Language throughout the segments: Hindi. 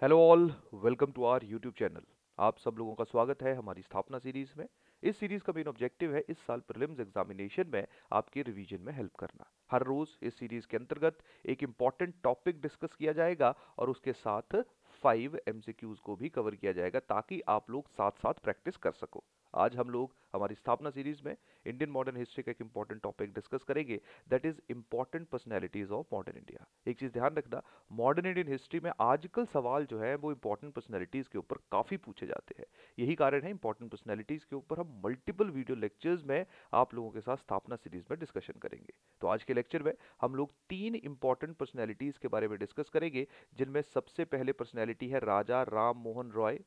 Hello all, welcome to our YouTube channel. आप सब लोगों का स्वागत है हमारी स्थापना सीरीज में। इस सीरीज का मेन ऑब्जेक्टिव है इस साल प्रीलिम्स एग्जामिनेशन में आपके रिवीजन में हेल्प करना। हर रोज इस सीरीज के अंतर्गत एक इम्पॉर्टेंट टॉपिक डिस्कस किया जाएगा और उसके साथ 5 एमसीक्यूज को भी कवर किया जाएगा ताकि आप लोग साथ साथ प्रैक्टिस कर सको। आज हम लोग हमारी स्थापना सीरीज में इंडियन मॉडर्न हिस्ट्री का एक इंपॉर्टेंट टॉपिक डिस्कस करेंगे, that is important personalities of modern India. एक चीज ध्यान रखना, मॉडर्न इंडियन हिस्ट्री में आजकल सवाल जो है वो इंपॉर्टेंट पर्सनैलिटीज के ऊपर काफी पूछे जाते हैं। यही कारण है इंपॉर्टेंट पर्सनैलिटीज के ऊपर हम मल्टीपल वीडियो लेक्चर्स में आप लोगों के साथ स्थापना सीरीज में डिस्कशन करेंगे। तो आज के लेक्चर में हम लोग 3 इंपॉर्टेंट पर्सनैलिटीज के बारे में डिस्कस करेंगे, जिनमें सबसे पहले पर्सनैलिटी है राजा राम मोहन रॉय,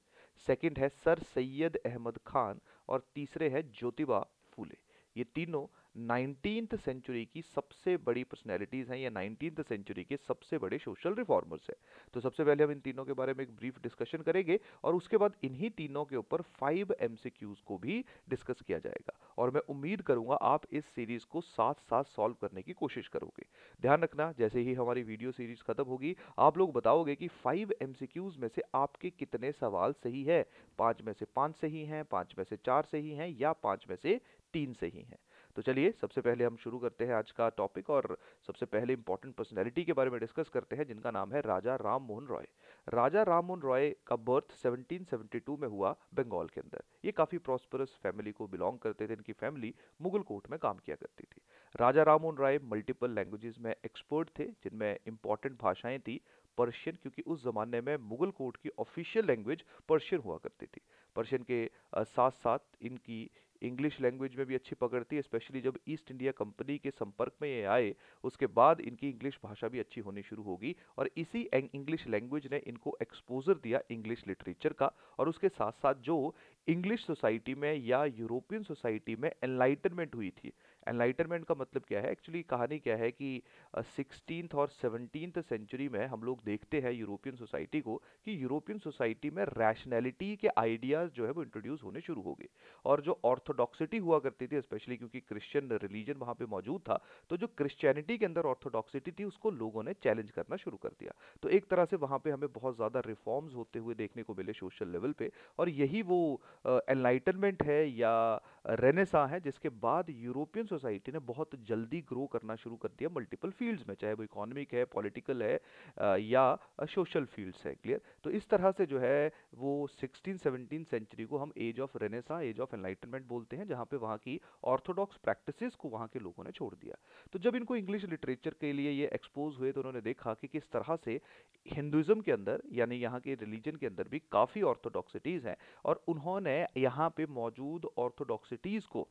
सेकंड है सर सैयद अहमद खान और तीसरे है ज्योतिबा फूले। ये तीनों 19th सेंचुरी की सबसे बड़ी पर्सनैलिटीज हैं या 19th सेंचुरी के सबसे बड़े सोशल रिफॉर्मर्स हैं। तो सबसे पहले हम इन तीनों के बारे में एक ब्रीफ डिस्कशन करेंगे और उसके बाद इन्हीं तीनों के ऊपर 5 एमसीक्यूज को भी डिस्कस किया जाएगा और मैं उम्मीद करूंगा आप इस सीरीज को साथ साथ सॉल्व करने की कोशिश करोगे। ध्यान रखना, जैसे ही हमारी वीडियो सीरीज खत्म होगी आप लोग बताओगे कि 5 एमसीक्यूज में से आपके कितने सवाल सही है। 5 में से 5 सही हैं, 5 में से 4 सही हैं या 5 में से 3 सही हैं। तो चलिए सबसे पहले हम शुरू करते हैं आज का टॉपिक और सबसे पहले इंपॉर्टेंट पर्सनैलिटी के बारे में डिस्कस करते हैं जिनका नाम है राजा राम मोहन रॉय। राजा राम मोहन रॉय का बर्थ 1772 में हुआ बंगाल के अंदर। ये काफ़ी प्रॉस्परस फैमिली को बिलोंग करते थे। इनकी फैमिली मुगल कोर्ट में काम किया करती थी। राजा राम मोहन रॉय मल्टीपल लैंग्वेजेस में एक्सपर्ट थे, जिनमें इंपॉर्टेंट भाषाएं थी पर्शियन, क्योंकि उस ज़माने में मुगल कोर्ट की ऑफिशियल लैंग्वेज पर्शियन हुआ करती थी। पर्शियन के साथ साथ इनकी इंग्लिश लैंग्वेज में भी अच्छी पकड़ थी, स्पेशली जब ईस्ट इंडिया कंपनी के संपर्क में ये आए उसके बाद इनकी इंग्लिश भाषा भी अच्छी होनी शुरू होगी और इसी इंग्लिश लैंग्वेज ने इनको एक्सपोजर दिया इंग्लिश लिटरेचर का। और उसके साथ साथ जो इंग्लिश सोसाइटी में या यूरोपियन सोसाइटी में एनलाइटनमेंट हुई थी, एनलाइटनमेंट का मतलब क्या है, एक्चुअली कहानी क्या है कि 16th और 17th सेंचुरी में हम लोग देखते हैं यूरोपियन सोसाइटी को कि यूरोपियन सोसाइटी में रैशनैलिटी के आइडियाज जो है वो इंट्रोड्यूस होने शुरू हो गए। और जो ऑर्थोडॉक्सिटी हुआ करती थी, स्पेशली क्योंकि क्रिश्चियन रिलीजन वहाँ पे मौजूद था, तो जो क्रिश्चियनिटी के अंदर ऑर्थोडॉक्सिटी थी उसको लोगों ने चैलेंज करना शुरू कर दिया। तो एक तरह से वहाँ पे हमें बहुत ज़्यादा रिफॉर्म्स होते हुए देखने को मिले सोशल लेवल पे। और यही वो एनलाइटनमेंट है या रेनेसा है जिसके बाद यूरोपियन सोसाइटी ने बहुत जल्दी ग्रो करना शुरू कर दिया मल्टीपल फील्ड्स में, चाहे वो इकोनॉमिक है, पॉलिटिकल है या सोशल फील्ड्स है। क्लियर? तो इस तरह से जो है वो 16-17 सेंचुरी को हम age of renaissance, age of enlightenment बोलते हैं, जहाँ पे वहाँ की ऑर्थोडॉक्स प्रैक्टिसेस को वहाँ के लोगों ने छोड़ दिया। तो जब इनको इंग्लिश लिटरेचर के लिए ये एक्सपोज हुए तो उन्होंने देखा कि किस तरह से हिंदुइज्म के अंदर यानी यहाँ के रिलीजन के अंदर भी काफ़ी ऑर्थोडॉक्सिटीज़ हैं और उन्होंने यहाँ पे मौजूद ऑर्थोडॉक्सिटीज़ को,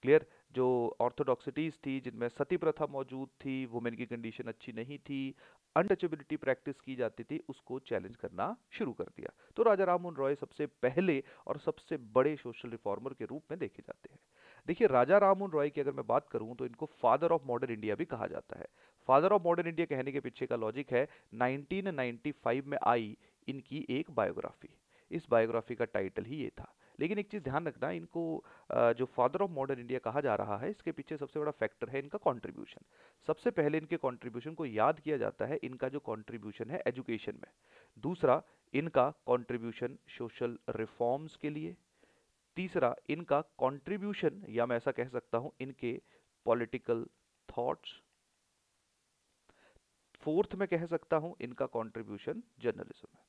क्लियर, जो ऑर्थोडॉक्सिटीज थी जिनमें सती प्रथा मौजूद थी, वुमेन की कंडीशन अच्छी नहीं थी, अनटचेबिलिटी प्रैक्टिस की जाती थी, उसको चैलेंज करना शुरू कर दिया। तो राजा राममोहन रॉय सबसे पहले और सबसे बड़े सोशल रिफॉर्मर के रूप में देखे जाते हैं। देखिए, राजा राममोहन रॉय की अगर मैं बात करूं तो इनको फादर ऑफ मॉडर्न इंडिया भी कहा जाता है। फादर ऑफ मॉडर्न इंडिया कहने के पीछे का लॉजिक है 1995 में आई इनकी एक बायोग्राफी। इस बायोग्राफी का टाइटल ही ये था। लेकिन एक चीज़ ध्यान रखना, इनको जो फादर ऑफ मॉडर्न इंडिया कहा जा रहा है इसके पीछे सबसे बड़ा फैक्टर है इनका कंट्रीब्यूशन। सबसे पहले इनके कंट्रीब्यूशन को याद किया जाता है इनका जो कंट्रीब्यूशन है एजुकेशन में। दूसरा, इनका कंट्रीब्यूशन सोशल रिफॉर्म्स के लिए। तीसरा, इनका कंट्रीब्यूशन या मैं ऐसा कह सकता हूं इनके पॉलिटिकल थॉट्स। फोर्थ में कह सकता हूं इनका कंट्रीब्यूशन जर्नलिज्म है।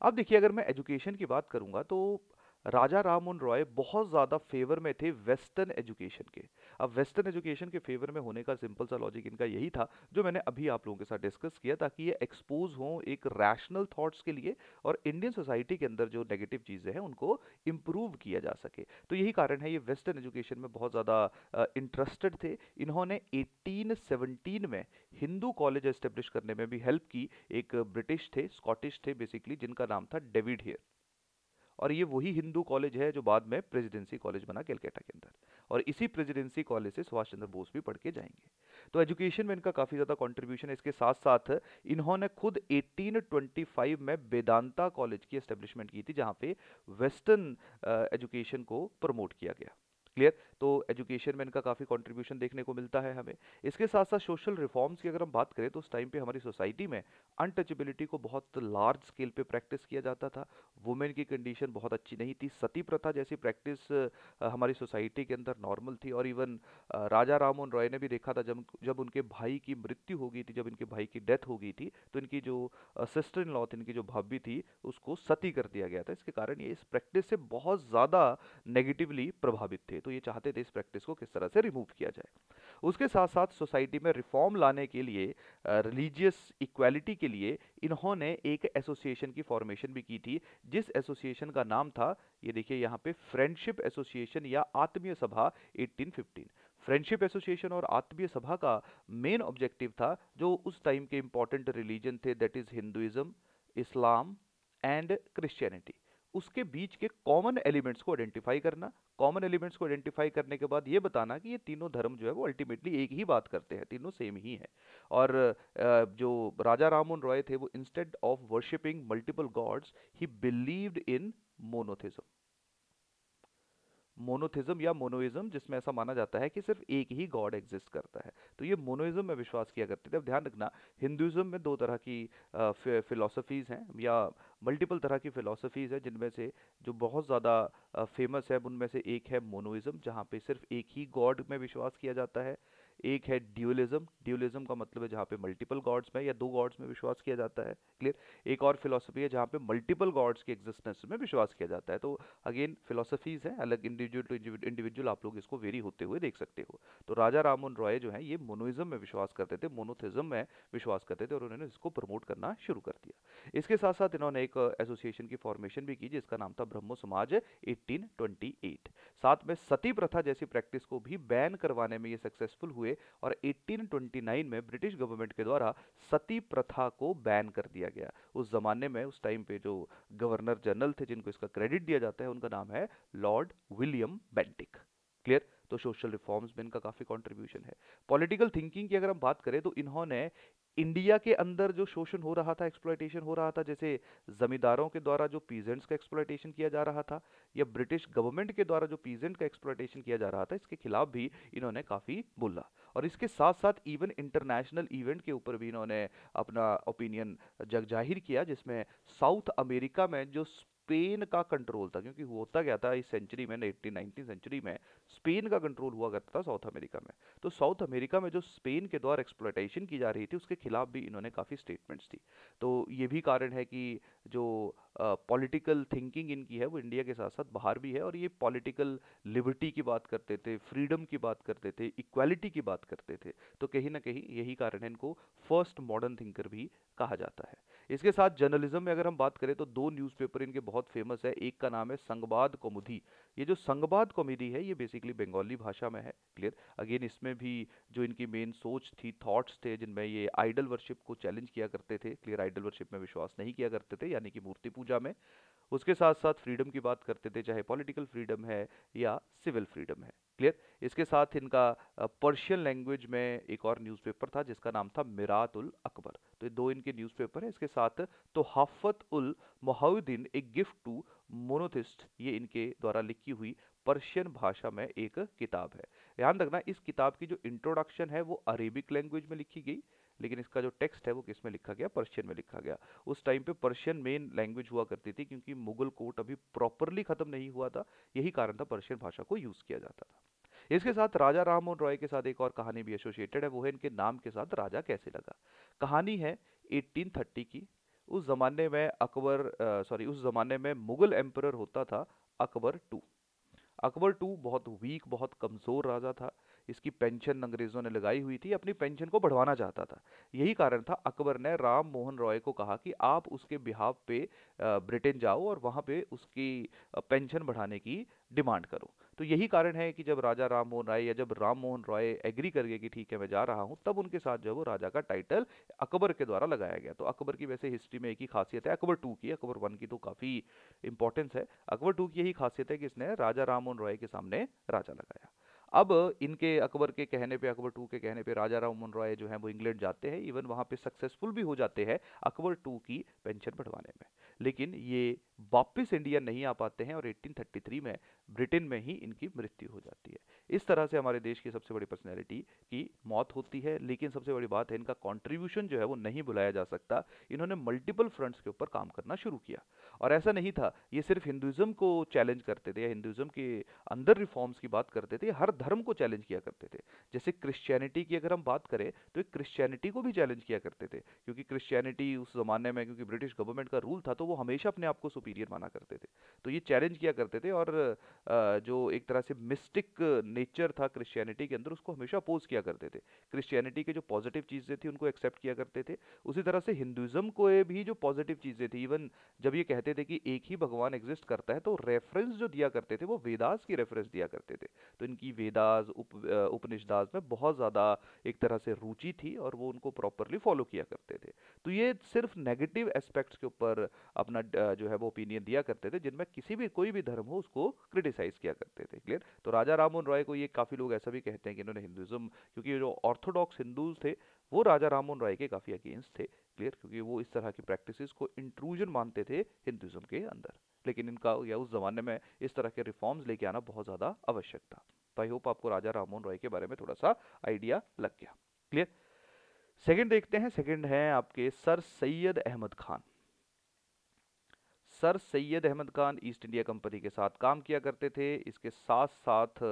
अब देखिए, अगर मैं एजुकेशन की बात करूंगा तो राजा राममोहन रॉय बहुत ज़्यादा फेवर में थे वेस्टर्न एजुकेशन के। अब वेस्टर्न एजुकेशन के फेवर में होने का सिंपल सा लॉजिक इनका यही था जो मैंने अभी आप लोगों के साथ डिस्कस किया, ताकि ये एक्सपोज हों एक रैशनल थॉट्स के लिए और इंडियन सोसाइटी के अंदर जो नेगेटिव चीज़ें हैं उनको इम्प्रूव किया जा सके। तो यही कारण है ये वेस्टर्न एजुकेशन में बहुत ज़्यादा इंटरेस्टेड थे। इन्होंने 1817 में हिंदू कॉलेज एस्टेब्लिश करने में भी हेल्प की। एक ब्रिटिश थे, स्कॉटिश थे बेसिकली, जिनका नाम था डेविड हेयर। और ये वही हिंदू कॉलेज है जो बाद में प्रेसिडेंसी कॉलेज बना कलकत्ता के अंदर। और इसी प्रेसिडेंसी कॉलेज से सुभाष चंद्र बोस भी पढ़ के जाएंगे। तो एजुकेशन में इनका काफ़ी ज़्यादा कंट्रीब्यूशन है। इसके साथ साथ इन्होंने खुद 1825 में वेदांता कॉलेज की एस्टेब्लिशमेंट की थी, जहाँ पे वेस्टर्न एजुकेशन को प्रमोट किया गया। क्लियर। तो एजुकेशन में इनका काफ़ी कंट्रीब्यूशन देखने को मिलता है हमें। इसके साथ साथ सोशल रिफॉर्म्स की अगर हम बात करें तो उस टाइम पे हमारी सोसाइटी में अनटचेबिलिटी को बहुत लार्ज स्केल पे प्रैक्टिस किया जाता था। वुमेन की कंडीशन बहुत अच्छी नहीं थी। सती प्रथा जैसी प्रैक्टिस हमारी सोसाइटी के अंदर नॉर्मल थी। और इवन राजा राममोहन रॉय ने भी देखा था, जब जब उनके भाई की मृत्यु हो गई थी, जब इनके भाई की डेथ हो गई थी, तो इनकी जो सिस्टर इन लॉ थी, इनकी जो भाभी थी, उसको सती कर दिया गया था। इसके कारण ये इस प्रैक्टिस से बहुत ज़्यादा नेगेटिवली प्रभावित थे। तो ये चाहते थे इस प्रैक्टिस को किस तरह से रिमूव किया जाए। उसके साथ साथ सोसाइटी में रिफॉर्म लाने के लिए, रिलीजियस इक्वालिटी के लिए, इन्होंने एक एसोसिएशन की फॉर्मेशन भी की थी, जिस एसोसिएशन का नाम था, ये देखिए यहाँ पे, फ्रेंडशिप एसोसिएशन या आत्मीय सभा 1815। फ्रेंडशिप एसोसिएशन और आत्मीय सभा का मेन ऑब्जेक्टिव था, जो उस टाइम के इंपॉर्टेंट रिलीजन थे, that is Hinduism, Islam and Christianity, उसके बीच के कॉमन एलिमेंट्स को आइडेंटिफाई करना। कॉमन एलिमेंट्स को आइडेंटिफाई करने के बाद ये बताना कि ये तीनों धर्म जो है वो अल्टीमेटली एक ही बात करते हैं, तीनों सेम ही है। और जो राजा राममोहन रॉय थे, वो instead of worshipping multiple gods, he believed in monotheism. Monotheism या मोनोइज्म, जिसमें ऐसा माना जाता है कि सिर्फ एक ही गॉड एग्जिस्ट करता है, तो ये मोनोइज्म में विश्वास किया करते थे। अब ध्यान रखना, हिंदुइज्म में दो तरह की फिलोसफीज हैं, या मल्टीपल तरह की फिलोसफीज है, जिनमें से जो बहुत ज़्यादा फेमस है उनमें से एक है मोनोइज्म, जहाँ पे सिर्फ एक ही गॉड में विश्वास किया जाता है। एक है ड्यूलिज्म। ड्यूलिज्म का मतलब है जहाँ पे मल्टीपल गॉड्स में या दो गॉड्स में विश्वास किया जाता है। क्लियर। एक और फिलोसफी है जहाँ पे मल्टीपल गॉड्स के एग्जिस्टेंस में विश्वास किया जाता है। तो अगेन फिलोसफीज हैं अलग, इंडिविजुअल टू इंडिविजुअल आप लोग इसको वेरी होते हुए देख सकते हो। तो राजा राममोहन रॉय जो है ये मोनोइज्म में विश्वास करते थे, मोनोथिज्म में विश्वास करते थे, और उन्होंने इसको प्रमोट करना शुरू कर दिया। इसके साथ साथ इन्होंने एक एसोसिएशन की फॉर्मेशन भी की, जिसका नाम था ब्रह्मो समाज 1828। साथ में सती प्रथा जैसी प्रैक्टिस को भी बैन करवाने में ये सक्सेसफुल हुए, और 1829 में ब्रिटिश गवर्नमेंट के द्वारा सती प्रथा को बैन कर दिया गया। उस जमाने में, उस टाइम पे जो गवर्नर जनरल थे जिनको इसका क्रेडिट दिया जाता है, उनका नाम है लॉर्ड विलियम बेंटिक। क्लियर। तो सोशल रिफॉर्म्स में इनका काफी कंट्रीब्यूशन है। पॉलिटिकल थिंकिंग की अगर हम बात करें तो इन्होंने इंडिया के अंदर जो शोषण हो रहा था, एक्सप्लॉयटेशन हो रहा था, जैसे जमींदारों के द्वारा जो पीजेंट्स का एक्सप्लॉयटेशन किया जा रहा था, या ब्रिटिश गवर्नमेंट के द्वारा जो पीजेंट का एक्सप्लॉयटेशन किया जा रहा था, इसके खिलाफ भी इन्होंने काफी बोला। और इसके साथ साथ इवन इंटरनेशनल इवेंट के ऊपर भी इन्होंने अपना ओपिनियन जग जाहिर किया, जिसमें साउथ अमेरिका में जो स्पेन का कंट्रोल था, क्योंकि होता क्या था इस सेंचुरी में, 1819 सेंचुरी में स्पेन का कंट्रोल हुआ करता था साउथ अमेरिका में। तो साउथ अमेरिका में जो स्पेन के द्वारा एक्सप्लॉयटेशन की जा रही थी, उसके खिलाफ भी इन्होंने काफ़ी स्टेटमेंट्स दी। तो ये भी कारण है कि जो पॉलिटिकल थिंकिंग इनकी है वो इंडिया के साथ साथ बाहर भी है, और ये पॉलिटिकल लिबर्टी की बात करते थे, फ्रीडम की बात करते थे, इक्वालिटी की बात करते थे। तो कहीं ना कहीं यही कारण है इनको फर्स्ट मॉडर्न थिंकर भी कहा जाता है। इसके साथ जर्नलिज्म में अगर हम बात करें तो दो न्यूज़पेपर इनके बहुत फेमस है। एक का नाम है संगबाद कौमुदी। ये जो संगबाद कॉमेडी है, ये बेसिकली बंगाली भाषा में है। क्लियर। अगेन इसमें भी जो इनकी मेन सोच थी, थॉट्स थे, जिनमें ये आइडल वर्शिप को चैलेंज किया करते थे। क्लियर। आइडल वर्शिप में विश्वास नहीं किया करते थे, यानी कि मूर्ति पूजा में। उसके साथ साथ फ्रीडम की बात करते थे, चाहे पॉलिटिकल फ्रीडम है या सिविल फ्रीडम है। क्लियर। इसके साथ इनका पर्शियन लैंग्वेज में एक और न्यूज़पेपर था जिसका नाम था मिरात उल अकबर। तो ये दो इनके न्यूज़पेपर हैं। इसके साथ तो हाफत उल मोहाउद्दीन, ए गिफ्ट टू मोनोथिस्ट, ये इनके द्वारा लिखी हुई पर्शियन भाषा में एक किताब है। ध्यान रखना, इस किताब की जो इंट्रोडक्शन है वो अरेबिक लैंग्वेज में लिखी गई, लेकिन इसका जो टेक्स्ट है वो किस में लिखा गया, पर्शियन में लिखा गया। उस टाइम पे पर्शियन मेन लैंग्वेज हुआ करती थी, क्योंकि मुगल कोर्ट अभी प्रॉपरली खत्म नहीं हुआ था। यही कारण था पर्शियन भाषा को यूज किया जाता था। इसके साथ राजा राममोहन रॉय के साथ एक और कहानी भी एसोसिएटेड है, वो है इनके नाम के साथ राजा कैसे लगा। कहानी है 1830 की। उस जमाने में उस जमाने में मुगल एम्परर होता था अकबर टू। अकबर टू बहुत वीक, बहुत कमज़ोर राजा था। इसकी पेंशन अंग्रेज़ों ने लगाई हुई थी, अपनी पेंशन को बढ़वाना चाहता था। यही कारण था अकबर ने राम मोहन रॉय को कहा कि आप उसके बिहाफ पे ब्रिटेन जाओ और वहाँ पे उसकी पेंशन बढ़ाने की डिमांड करो। तो यही कारण है कि जब राजा राम मोहन राय या जब राम मोहन रॉय एग्री कर गए कि ठीक है मैं जा रहा हूँ, तब उनके साथ जो है वो राजा का टाइटल अकबर के द्वारा लगाया गया। तो अकबर की वैसे हिस्ट्री में एक ही खासियत है, अकबर टू की, अकबर वन की तो काफ़ी इंपॉर्टेंस है। अकबर टू की यही खासियत है कि इसने राजा राममोहन रॉय के सामने राजा लगाया। अब इनके अकबर के कहने पे, अकबर टू के कहने पे राजा राममोहन रॉय जो है वो इंग्लैंड जाते हैं, इवन वहाँ पे सक्सेसफुल भी हो जाते हैं अकबर टू की पेंशन बढ़वाने में। लेकिन ये वापस इंडिया नहीं आ पाते हैं, और 1833 में ब्रिटेन में ही इनकी मृत्यु हो जाती है। इस तरह से हमारे देश की सबसे बड़ी पर्सनैलिटी की मौत होती है। लेकिन सबसे बड़ी बात है, इनका कंट्रीब्यूशन जो है वो नहीं भुलाया जा सकता। इन्होंने मल्टीपल फ्रंट्स के ऊपर काम करना शुरू किया। और ऐसा नहीं था ये सिर्फ हिंदुइज्म को चैलेंज करते थे या हिंदुइज्म के अंदर रिफॉर्म्स की बात करते थे, हर धर्म को चैलेंज किया करते थे। जैसे क्रिश्चियनिटी की अगर हम बात करें तो एक क्रिश्चियनिटी को भी चैलेंज किया करते थे, क्योंकि क्रिश्चियनिटी उस जमाने में, क्योंकि ब्रिटिश गवर्नमेंट का रूल था, तो वो हमेशा अपने आप को सुपीरियर माना करते थे। तो ये चैलेंज किया करते थे। और जो एक तरह से मिस्टिक नेचर था क्रिश्चियनिटी के अंदर, उसको हमेशा अपोज किया करते थे। क्रिश्चियनिटी के जो पॉजिटिव चीज़ें थी उनको एक्सेप्ट किया करते थे। उसी तरह से हिंदुइज्म को भी जो पॉजिटिव चीज़ें थी, इवन जब ये कहते थे कि एक ही भगवान एग्जिस्ट करता है, तो रेफरेंस जो दिया करते थे वो वेदास की रेफरेंस दिया करते थे। तो इनकी वेदास उपनिषदास में बहुत ज़्यादा एक तरह से रुचि थी और वो उनको प्रॉपरली फॉलो किया करते थे। तो ये सिर्फ नेगेटिव एस्पेक्ट्स के ऊपर अपना जो है वो ओपिनियन दिया करते थे, जिनमें किसी भी कोई भी धर्म हो उसको क्रिटिसाइज किया करते थे। क्लियर। तो राजा राममोहन रॉय को, ये काफ़ी लोग ऐसा भी कहते हैं कि इन्होंने हिंदुइज्म, क्योंकि जो ऑर्थोडॉक्स हिंदूज थे वो राजा राममोहन रॉय के काफ़ी अगेंस्ट थे। क्लियर। क्योंकि वो इस तरह की प्रैक्टिसेस को इंट्रूजन मानते थे हिंदुइज्म के अंदर। लेकिन इनका या उस जमाने में इस तरह के रिफॉर्म्स लेके आना बहुत ज़्यादा आवश्यक था। तो आई होप आपको राजा राममोहन रॉय के बारे में थोड़ा सा आइडिया लग गया। क्लियर। सेकंड देखते हैं। सेकंड है आपके sir Syed Ahmad Khan. Sir Syed Ahmad Khan East India Company के साथ काम किया करते थे। इसके साथ साथ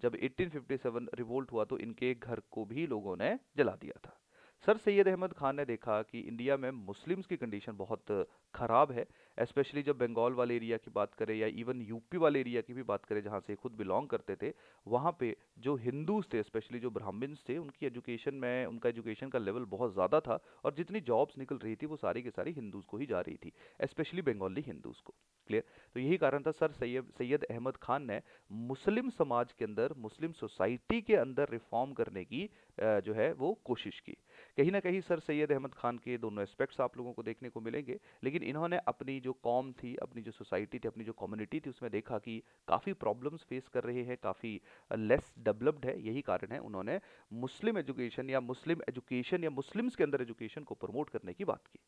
जब 1857 रिवोल्ट हुआ तो इनके घर को भी लोगों ने जला दिया था। सर सैयद अहमद खान ने देखा कि इंडिया में मुस्लिम्स की कंडीशन बहुत ख़राब है। स्पेशली जब बंगाल वाले एरिया की बात करें या इवन यूपी वाले एरिया की भी बात करें, जहाँ से खुद बिलोंग करते थे, वहाँ पे जो हिंदूज थे, स्पेशली जो ब्राह्मण्स थे, उनकी एजुकेशन में, उनका एजुकेशन का लेवल बहुत ज़्यादा था। और जितनी जॉब्स निकल रही थी वो सारी की सारी हिंदूज़ को ही जा रही थी, स्पेशली बंगाली हिंदूज़ को। क्लियर। तो यही कारण था सर सैयद सैयद अहमद खान ने मुस्लिम समाज के अंदर, मुस्लिम सोसाइटी के अंदर रिफॉर्म करने की जो है वो कोशिश की। कहीं ना कहीं सर सैयद अहमद खान के दोनों एस्पेक्ट्स आप लोगों को देखने को मिलेंगे। लेकिन इन्होंने अपनी जो कौम थी, अपनी जो सोसाइटी थी, अपनी जो कम्युनिटी थी, उसमें देखा कि काफ़ी प्रॉब्लम्स फेस कर रहे हैं, काफ़ी लेस डेवलप्ड है। यही कारण है उन्होंने मुस्लिम एजुकेशन या मुस्लिम्स के अंदर एजुकेशन को प्रमोट करने की बात की।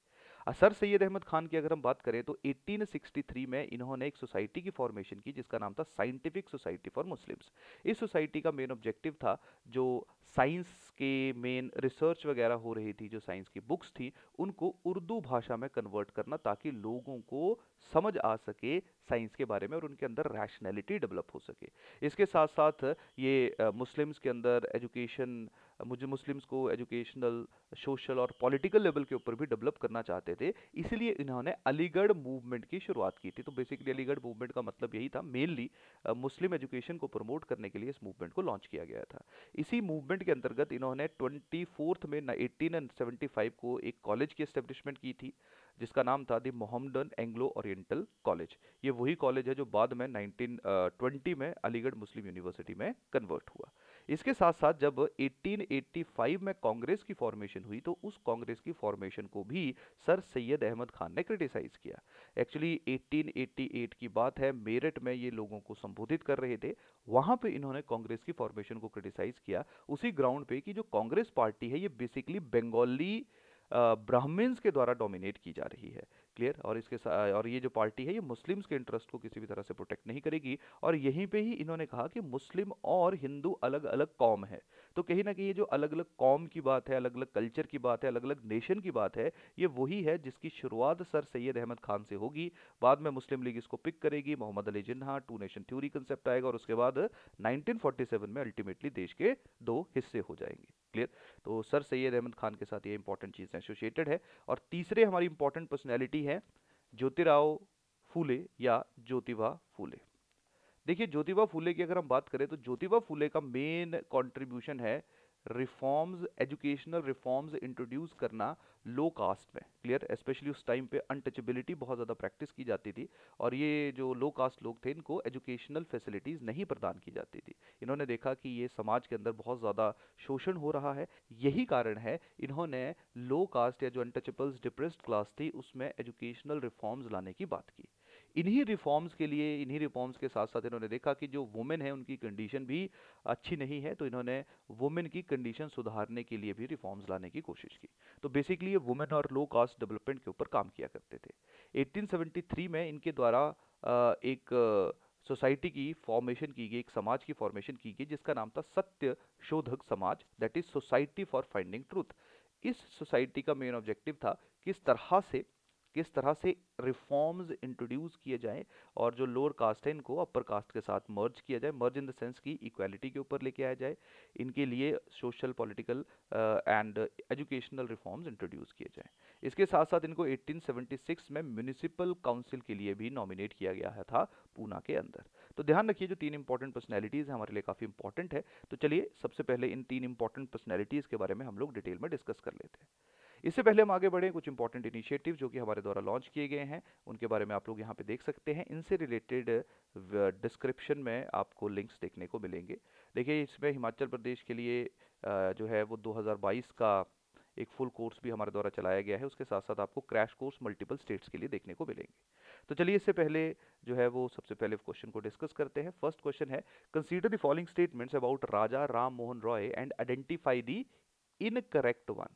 सर सैयद अहमद खान की अगर हम बात करें तो 1863 में इन्होंने एक सोसाइटी की फॉर्मेशन की जिसका नाम था साइंटिफिक सोसाइटी फॉर मुस्लिम्स। इस सोसाइटी का मेन ऑब्जेक्टिव था, जो साइंस के मेन रिसर्च वगैरह हो रही थी, जो साइंस की बुक्स थी, उनको उर्दू भाषा में कन्वर्ट करना, ताकि लोगों को समझ आ सके साइंस के बारे में और उनके अंदर रैशनैलिटी डेवलप हो सके। इसके साथ साथ ये मुस्लिम्स के अंदर एजुकेशन, मुझे मुस्लिम्स को एजुकेशनल, सोशल और पॉलिटिकल लेवल के ऊपर भी डेवलप करना चाहते थे। इसलिए इन्होंने अलीगढ़ मूवमेंट की शुरुआत की थी। तो बेसिकली अलीगढ़ मूवमेंट का मतलब यही था, मेनली मुस्लिम एजुकेशन को प्रमोट करने के लिए इस मूवमेंट को लॉन्च किया गया था। इसी मूवमेंट के अंतर्गत इन्होंने 24 में 1875 को एक कॉलेज की एस्टेब्लिशमेंट की थी, जिसका नाम था the Mohammedan Anglo oriental college. ये वही कॉलेज है जो बाद में 1920 में अलीगढ़ मुस्लिम यूनिवर्सिटी में कन्वर्ट हुआ। इसके साथ साथ जब 1885 में कांग्रेस की फॉर्मेशन हुई, तो उस कांग्रेस की फॉर्मेशन को भी सर सैयद अहमद खान ने क्रिटिसाइज किया। एक्चुअली 1888 की बात है, मेरठ में ये लोगों को संबोधित कर रहे थे। वहां पे इन्होंने कांग्रेस की फॉर्मेशन को क्रिटिसाइज किया, उसी ग्राउंड पे कि जो कांग्रेस पार्टी है ये बेसिकली बंगाली ब्राह्मण्स के द्वारा डोमिनेट की जा रही है। क्लियर। और ये जो पार्टी है ये मुस्लिम्स के इंटरेस्ट को किसी भी तरह से प्रोटेक्ट नहीं करेगी। और यहीं पे ही इन्होंने कहा कि मुस्लिम और हिंदू अलग अलग कौम है। तो कहीं ना कहीं ये जो अलग अलग कौम की बात है, अलग अलग कल्चर की बात है, अलग अलग नेशन की बात है, ये वही है जिसकी शुरुआत सर सैयद अहमद खान से होगी। बाद में मुस्लिम लीग इसको पिक करेगी, Mohammad Ali Jinnah, to nation theory concept आएगा, और उसके बाद 1947 में अल्टीमेटली देश के दो हिस्से हो जाएंगे। क्लियर। तो सर सैयद अहमद खान के साथ ये इंपॉर्टेंट चीज़ें एसोसिएटेड है। और तीसरे हमारी इंपॉर्टेंट पर्सनैलिटी है ज्योतिराव फूले या ज्योतिबा फूले। देखिए, ज्योतिबा फूले की अगर हम बात करें तो ज्योतिबा फूले का मेन कंट्रीब्यूशन है रिफॉर्म्स, एजुकेशनल रिफॉर्म्स इंट्रोड्यूस करना लो कास्ट में। क्लियर। स्पेशली उस टाइम पे अनटचेबिलिटी बहुत ज़्यादा प्रैक्टिस की जाती थी, और ये जो लो कास्ट लोग थे इनको एजुकेशनल फैसिलिटीज़ नहीं प्रदान की जाती थी। इन्होंने देखा कि ये समाज के अंदर बहुत ज़्यादा शोषण हो रहा है। यही कारण है इन्होंने लो कास्ट या जो अनटचेबल्स, डिप्रेस्ड क्लास थी, उसमें एजुकेशनल रिफॉर्म्स लाने की बात की। इन्हीं रिफॉर्म्स के लिए, इन्हीं रिफॉर्म्स के साथ साथ इन्होंने देखा कि जो वुमेन है उनकी कंडीशन भी अच्छी नहीं है, तो इन्होंने वुमेन की कंडीशन सुधारने के लिए भी रिफॉर्म्स लाने की कोशिश की। तो बेसिकली ये वुमेन और लो कास्ट डेवलपमेंट के ऊपर काम किया करते थे। 1873 में इनके द्वारा एक सोसाइटी की फॉर्मेशन की गई, एक समाज की फॉर्मेशन की गई जिसका नाम था सत्य शोधक समाज, that is society for finding truth. इस सोसाइटी का मेन ऑब्जेक्टिव था किस तरह से रिफॉर्म्स इंट्रोड्यूस किए जाएं और जो लोअर कास्ट है इनको अपर कास्ट के साथ मर्ज किया जाए, मर्ज इन द सेंस की इक्वालिटी के ऊपर लेके आया जाए, इनके लिए social political and educational reforms introduce किए जाएं। इसके साथ साथ इनको 1876 में म्यूनिसिपल काउंसिल के लिए भी नॉमिनेट किया गया था पूना के अंदर। तो ध्यान रखिए जो तीन इंपॉर्टेंट पर्सनैलिटीज़ हैं हमारे लिए काफ़ी इंपॉर्टेंट है। तो चलिए सबसे पहले इन तीन इंपॉर्टेंट पर्सनैलिटीज़ के बारे में हम लोग डिटेल में डिस्कस कर लेते हैं। इससे पहले हम आगे बढ़े, कुछ इंपॉर्टेंट इनिशिएटिव जो कि हमारे द्वारा लॉन्च किए गए हैं उनके बारे में आप लोग यहाँ पे देख सकते हैं। इनसे रिलेटेड डिस्क्रिप्शन में आपको लिंक्स देखने को मिलेंगे। देखिए इसमें हिमाचल प्रदेश के लिए जो है वो 2022 का एक फुल कोर्स भी हमारे द्वारा चलाया गया है, उसके साथ साथ आपको क्रैश कोर्स मल्टीपल स्टेट्स के लिए देखने को मिलेंगे। तो चलिए इससे पहले जो है वो सबसे पहले क्वेश्चन को डिस्कस करते हैं। फर्स्ट क्वेश्चन है, consider the following statements about Raja Ram Mohan Roy and identify the incorrect one.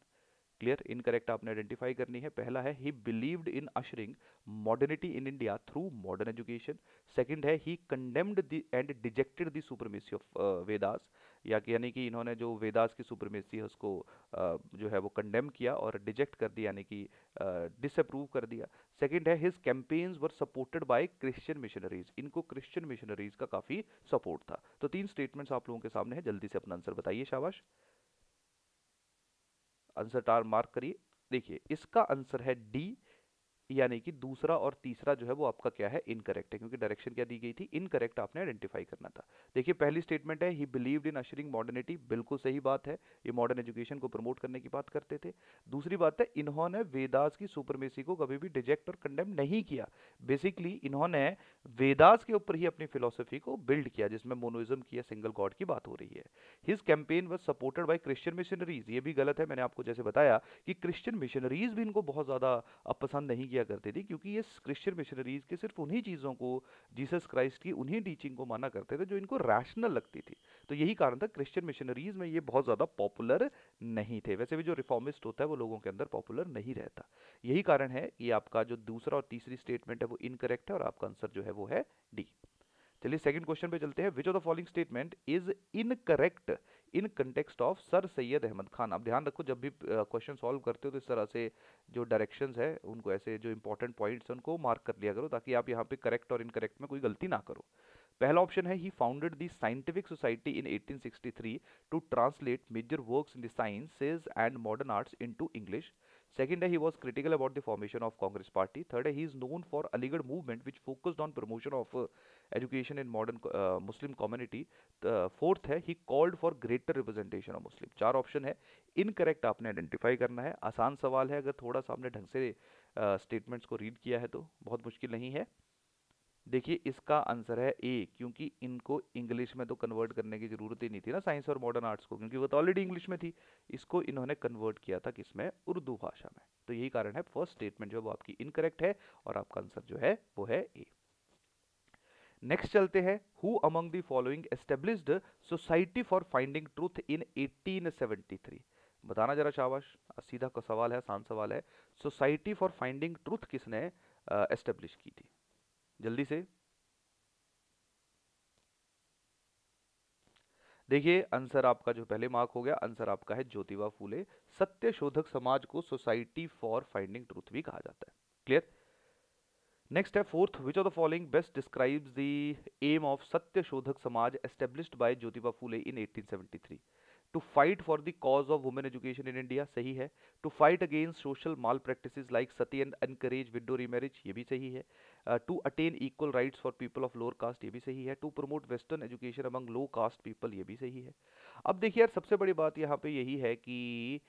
Clear, incorrect आपने आइडेंटिफाई करनी है। पहला है he believed in ushering modernity in India through modern education. Second है he condemned the and rejected the supremacy of Vedas, या यानी कि इन्होंने जो वेदास की सुप्रीमेसी है उसको जो है वो कंडेम किया और डिजेक्ट कर दिया, यानी कि डिसअप्रूव कर दिया। सेकंड है his campaigns were supported by Christian missionaries, इनको क्रिश्चियन मिशनरीज का काफी सपोर्ट था। तो तीन स्टेटमेंट्स आप लोगों के सामने है, जल्दी से अपना आंसर बताइए, शाबाश। आंसर टार मार्क करिए। देखिए इसका आंसर है डी, यानी कि दूसरा और तीसरा जो है वो आपका क्या है, इनकरेक्ट है, क्योंकि डायरेक्शन क्या दी गई थी, इनकरेक्ट आपने आइडेंटिफाई करना था। देखिए पहली स्टेटमेंट है he believed in ushering modernity, बिल्कुल सही बात है, ये मॉडर्न एजुकेशन को प्रमोट करने की बात करते थे। दूसरी बात है इन्होंने वेदास की सुपरमेसी को कभी भी रिजेक्ट और कंडेम नहीं किया। बेसिकली इन्होंने वेदास के ऊपर ही अपनी फिलोसफी को बिल्ड किया जिसमें मोनोइज्म की या सिंगल गॉड की बात हो रही है। His campaign was supported by Christian missionaries, ये भी गलत है, मैंने आपको जैसे बताया कि क्रिश्चियन मिशनरीज भी इनको बहुत ज़्यादा पसंद नहीं किया करते थे, क्योंकि ये क्रिश्चियन मिशनरीज के सिर्फ उन्हीं चीज़ों को, जीसस क्राइस्ट की उन्हीं टीचिंग को माना करते थे जो इनको रैशनल लगती थी। तो यही कारण था क्रिश्चियन मिशनरीज में ये बहुत ज़्यादा पॉपुलर नहीं थे। वैसे भी जो रिफॉर्मिस्ट होता है वो लोगों के अंदर पॉपुलर नहीं रहता। यही कारण है ये आपका जो दूसरा और तीसरी स्टेटमेंट है वो इनकरेक्ट है और आपका आंसर जो है वो है डी। चलिए सेकंड क्वेश्चन पे चलते हैं। Which of the following statement is incorrect in context of sir Syed Ahmad Khan. अब ध्यान रखो जब भी क्वेश्चन सॉल्व करते हो तो इस तरह से जो डायरेक्शंस है उनको, ऐसे जो इंपॉर्टेंट पॉइंट्स हैं उनको मार्क कर लिया करो ताकि आप यहाँ पे करेक्ट और इनकरेक्ट में कोई गलती ना करो। पहला ऑप्शन है he founded the scientific society in 1863 to translate major works in the sciences and modern arts into English. Second, he was critical about the formation of Congress Party. Third, he is known for Aligarh movement, which focused on promotion of education in modern Muslim community. Fourth है he called for greater representation of Muslim. चार ऑप्शन है, इनकरेक्ट आपने आइडेंटिफाई करना है। आसान सवाल है, अगर थोड़ा सा आपने ढंग से स्टेटमेंट्स को रीड किया है तो बहुत मुश्किल नहीं है। देखिए इसका आंसर है ए, क्योंकि इनको इंग्लिश में तो कन्वर्ट करने की जरूरत ही नहीं थी ना साइंस और मॉडर्न आर्ट्स को, क्योंकि वो तो ऑलरेडी इंग्लिश में थी। इसको इन्होंने कन्वर्ट किया था किसमें, उर्दू भाषा में। तो यही कारण है फर्स्ट स्टेटमेंट जो है वो आपकी इनकरेक्ट है और आपका आंसर जो है वो है ए। नेक्स्ट चलते हैं, who among the following established society for finding truth in 1873। बताना जरा शाबाश, सीधा का सवाल है, आसान सवाल है। सोसाइटी फॉर फाइंडिंग ट्रूथ किसने एस्टेब्लिश की थी, जल्दी से। देखिए आंसर आपका जो पहले मार्क हो गया, आंसर आपका है ज्योतिबा फूले। सत्य शोधक समाज को सोसाइटी फॉर फाइंडिंग ट्रूथ भी कहा जाता है। क्लियर। नेक्स्ट है fourth, which of the following best describes the aim of Satya Shodhak Samaj established by Jyotiba Phule in 1873। To fight for the cause of women education in India, सही है। To fight against social malpractices like sati and encourage widow remarriage, ये भी सही है। To attain equal rights for people of lower caste, ये भी सही है। To promote western education among low caste people, ये भी सही है। अब देखिए यार सबसे बड़ी बात यहाँ पे यही है कि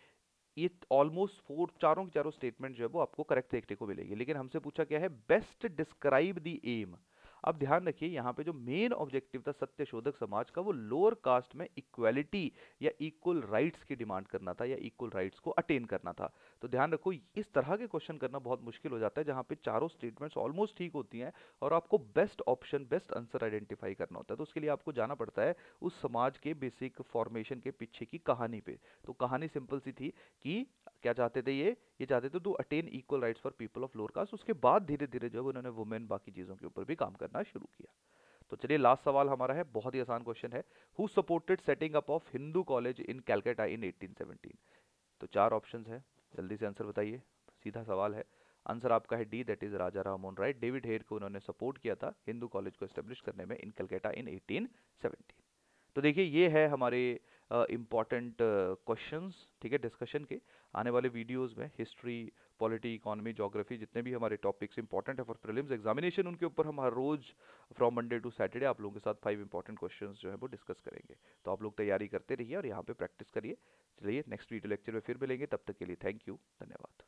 ये ऑलमोस्ट फोर, चारों की चारों स्टेटमेंट जो है वो आपको करेक्ट देखने को मिलेगी, लेकिन हमसे पूछा क्या है, बेस्ट डिस्क्राइब द एम। अब ध्यान रखिए यहाँ पे जो मेन ऑब्जेक्टिव था सत्य शोधक समाज का वो लोअर कास्ट में इक्वालिटी या इक्वल राइट्स की डिमांड करना था या इक्वल राइट्स को अटेन करना था। तो ध्यान रखो इस तरह के क्वेश्चन करना बहुत मुश्किल हो जाता है जहाँ पे चारों स्टेटमेंट्स ऑलमोस्ट ठीक होती हैं और आपको best option, best answer identify करना होता है। तो उसके लिए आपको जाना पड़ता है उस समाज के बेसिक फॉर्मेशन के पीछे की कहानी पे। तो कहानी सिंपल सी थी कि क्या चाहते थे ये चाहते थे to attain equal rights for people of lower caste. उसके बाद धीरे धीरे जो है उन्होंने वुमेन बाकी चीज़ों के ऊपर भी काम करना शुरू किया। तो चलिए लास्ट सवाल हमारा है, बहुत ही आसान क्वेश्चन है। Who supported setting up of Hindu college in Calcutta in 1817? तो चार ऑप्शंस है, जल्दी से आंसर बताइए, सीधा सवाल है। आंसर आपका है D, that is Raja Rammohan Roy. David Hare को उन्होंने सपोर्ट किया था हिंदू कॉलेज को एस्टेब्लिश करने में इन कलकत्ता इन 1817। तो देखिए ये है हमारे इम्पॉर्टेंट क्वेश्चंस, ठीक है, डिस्कशन के। आने वाले वीडियोस में हिस्ट्री, पॉलिटी, इकोनॉमी, ज्योग्राफी, जितने भी हमारे टॉपिक्स इंपॉर्टेंट है फॉर प्रीलिम्स एग्जामिनेशन, उनके ऊपर हम हर रोज फ्रॉम मंडे टू सैटरडे आप लोगों के साथ 5 इंपॉर्टेंट क्वेश्चंस जो है वो डिस्कस करेंगे। तो आप लोग तैयारी करते रहिए और यहाँ पे प्रैक्टिस करिए। चलिए नेक्स्ट वीडियो लेक्चर में फिर मिलेंगे, तब तक के लिए थैंक यू, धन्यवाद।